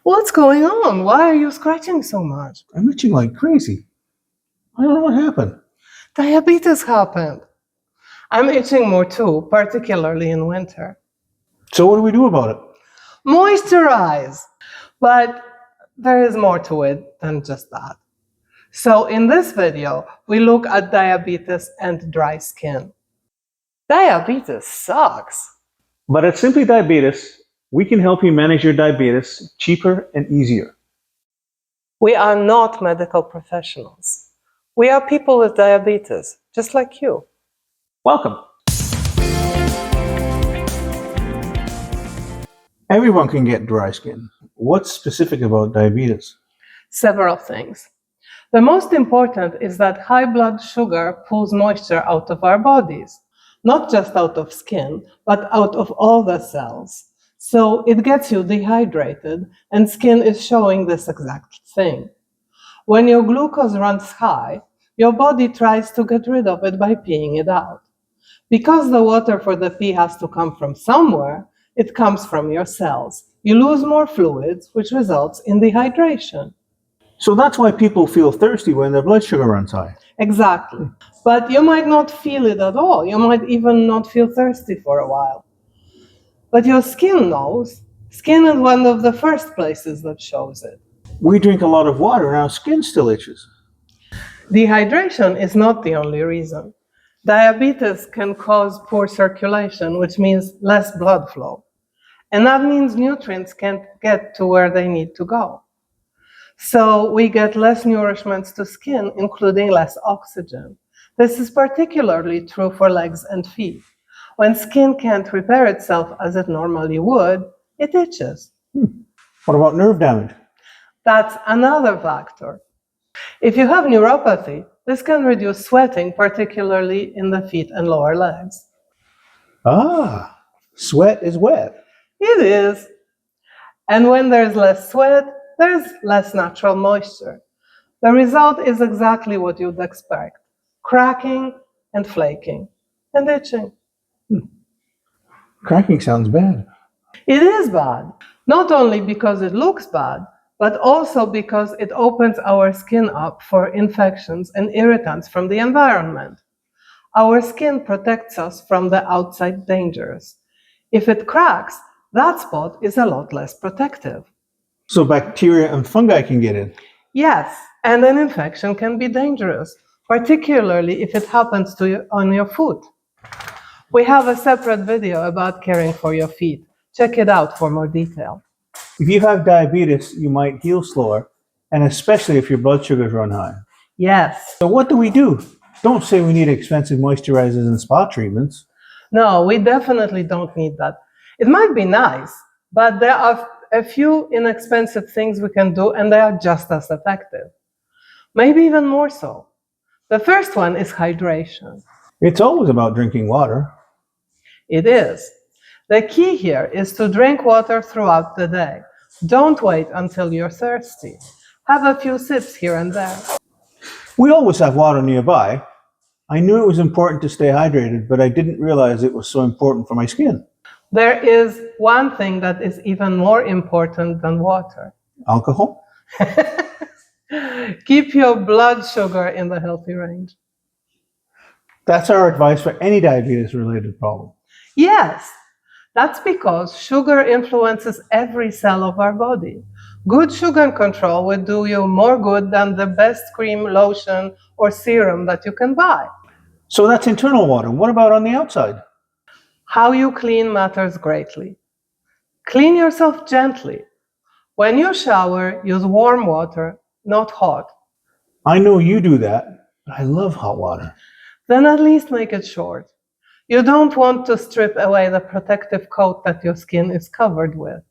What's going on? Why are you scratching so much? I'm itching like crazy. I don't know what happened. Diabetes happened. I'm itching more too, particularly in winter. So what do we do about it? Moisturize! But there is more to it than just that. So in this video, we look at diabetes and dry skin. Diabetes sucks. But at Simply Diabetes, we can help you manage your diabetes cheaper and easier. We are not medical professionals. We are people with diabetes, just like you. Welcome. Everyone can get dry skin. What's specific about diabetes? Several things. The most important is that high blood sugar pulls moisture out of our bodies, not just out of skin, but out of all the cells. So it gets you dehydrated, and skin is showing this exact thing. When your glucose runs high, your body tries to get rid of it by peeing it out. Because the water for the pee has to come from somewhere, it comes from your cells. You lose more fluids, which results in dehydration. So that's why people feel thirsty when their blood sugar runs high. Exactly. But you might not feel it at all. You might even not feel thirsty for a while. But your skin knows. Skin is one of the first places that shows it. We drink a lot of water and our skin still itches. Dehydration is not the only reason. Diabetes can cause poor circulation, which means less blood flow. And that means nutrients can't get to where they need to go. So we get less nourishment to skin, including less oxygen. This is particularly true for legs and feet. When skin can't repair itself as it normally would, it itches. What about nerve damage? That's another factor. If you have neuropathy, this can reduce sweating, particularly in the feet and lower legs. Ah, sweat is wet. It is. And when there's less sweat, there's less natural moisture. The result is exactly what you'd expect: cracking and flaking and itching. Cracking sounds bad. It is bad, not only because it looks bad, but also because it opens our skin up for infections and irritants from the environment. Our skin protects us from the outside dangers. If it cracks, that spot is a lot less protective. So bacteria and fungi can get in. Yes, and an infection can be dangerous, particularly if it happens to you on your foot. We have a separate video about caring for your feet. Check it out for more detail. If you have diabetes, you might heal slower, and especially if your blood sugars run high. Yes. So what do we do? Don't say we need expensive moisturizers and spa treatments. No, we definitely don't need that. It might be nice, but there are a few inexpensive things we can do, and they are just as effective. Maybe even more so. The first one is hydration. It's always about drinking water. It is. The key here is to drink water throughout the day. Don't wait until you're thirsty. Have a few sips here and there. We always have water nearby. I knew it was important to stay hydrated, but I didn't realize it was so important for my skin. There is one thing that is even more important than water. Alcohol? Keep your blood sugar in the healthy range. That's our advice for any diabetes-related problem. Yes, that's because sugar influences every cell of our body. Good sugar control will do you more good than the best cream, lotion, or serum that you can buy. So that's internal water. What about on the outside? How you clean matters greatly. Clean yourself gently. When you shower, use warm water, not hot. I know you do that, but I love hot water. Then at least make it short. You don't want to strip away the protective coat that your skin is covered with.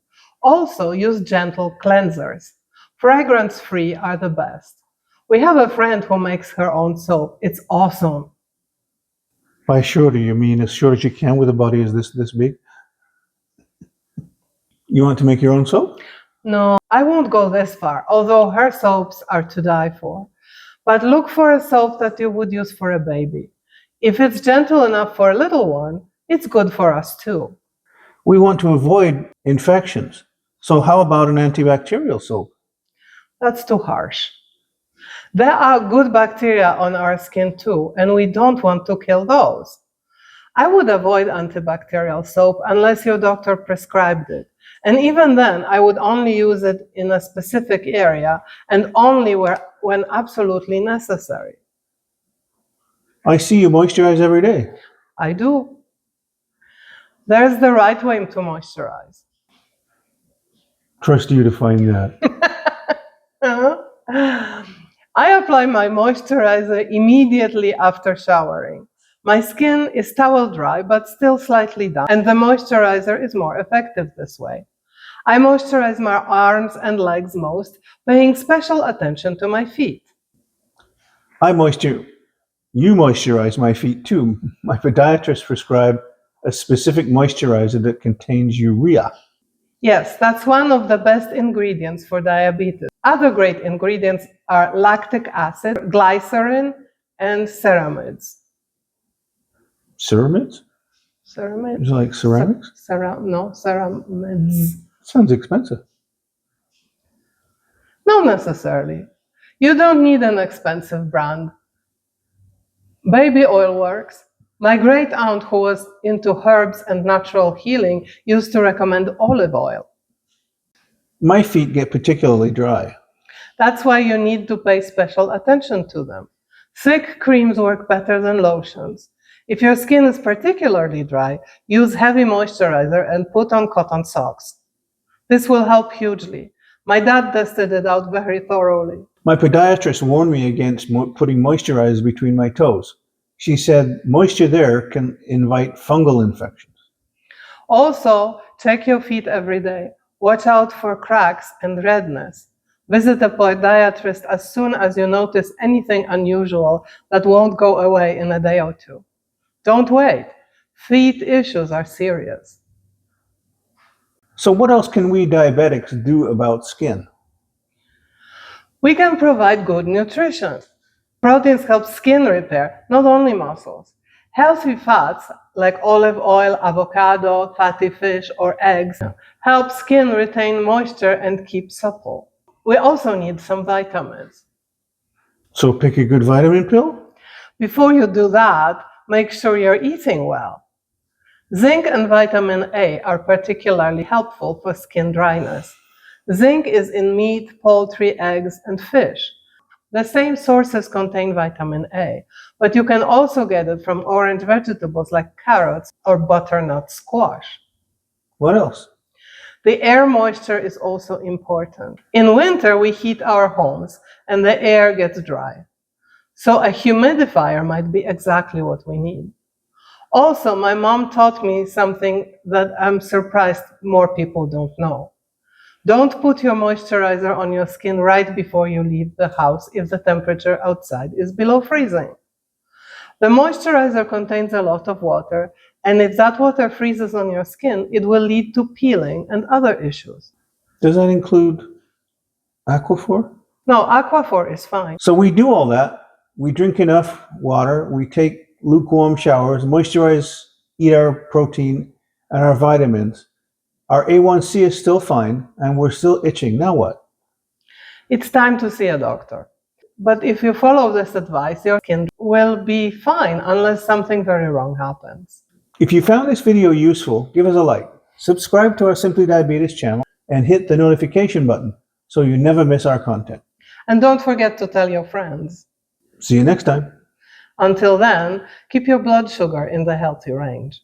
Also, use gentle cleansers. Fragrance-free are the best. We have a friend who makes her own soap. It's awesome. By short, do you mean as short as you can with a body as this big? You want to make your own soap? No, I won't go this far, although her soaps are to die for. But look for a soap that you would use for a baby. If it's gentle enough for a little one, it's good for us too. We want to avoid infections. So how about an antibacterial soap? That's too harsh. There are good bacteria on our skin too, and we don't want to kill those. I would avoid antibacterial soap unless your doctor prescribed it. And even then, I would only use it in a specific area and only when absolutely necessary. I see you moisturize every day. I do. There's the right way to moisturize. Trust you to find that. I apply my moisturizer immediately after showering. My skin is towel dry but still slightly damp, and the moisturizer is more effective this way. I moisturize my arms and legs most, paying special attention to my feet. You moisturize my feet too. My podiatrist prescribed a specific moisturizer that contains urea. Yes, that's one of the best ingredients for diabetes. Other great ingredients are lactic acid, glycerin, and ceramides. Ceramides? Ceramides? Is it like ceramics? No, ceramides. Sounds expensive. Not necessarily. You don't need an expensive brand. Baby oil works. My great aunt, who was into herbs and natural healing, used to recommend olive oil. My feet get particularly dry. That's why you need to pay special attention to them. Thick creams work better than lotions. If your skin is particularly dry, use heavy moisturizer and put on cotton socks. This will help hugely. My dad tested it out very thoroughly. My podiatrist warned me against putting moisturizer between my toes. She said moisture there can invite fungal infections. Also, check your feet every day. Watch out for cracks and redness. Visit a podiatrist as soon as you notice anything unusual that won't go away in a day or two. Don't wait. Feet issues are serious. So what else can we diabetics do about skin? We can provide good nutrition. Proteins help skin repair, not only muscles. Healthy fats, like olive oil, avocado, fatty fish, or eggs, help skin retain moisture and keep supple. We also need some vitamins. So pick a good vitamin pill? Before you do that, make sure you're eating well. Zinc and vitamin A are particularly helpful for skin dryness. Zinc is in meat, poultry, eggs, and fish. The same sources contain vitamin A, but you can also get it from orange vegetables like carrots or butternut squash. What else? The air moisture is also important. In winter, we heat our homes and the air gets dry. So a humidifier might be exactly what we need. Also, my mom taught me something that I'm surprised more people don't know. Don't put your moisturizer on your skin right before you leave the house if the temperature outside is below freezing. The moisturizer contains a lot of water, and if that water freezes on your skin, it will lead to peeling and other issues. Does that include Aquaphor? No, Aquaphor is fine. So we do all that. We drink enough water. We take lukewarm showers, moisturize, eat our protein and our vitamins. Our A1C is still fine, and we're still itching. Now what? It's time to see a doctor. But if you follow this advice, your skin will be fine unless something very wrong happens. If you found this video useful, give us a like, subscribe to our Simply Diabetes channel, and hit the notification button so you never miss our content. And don't forget to tell your friends. See you next time. Until then, keep your blood sugar in the healthy range.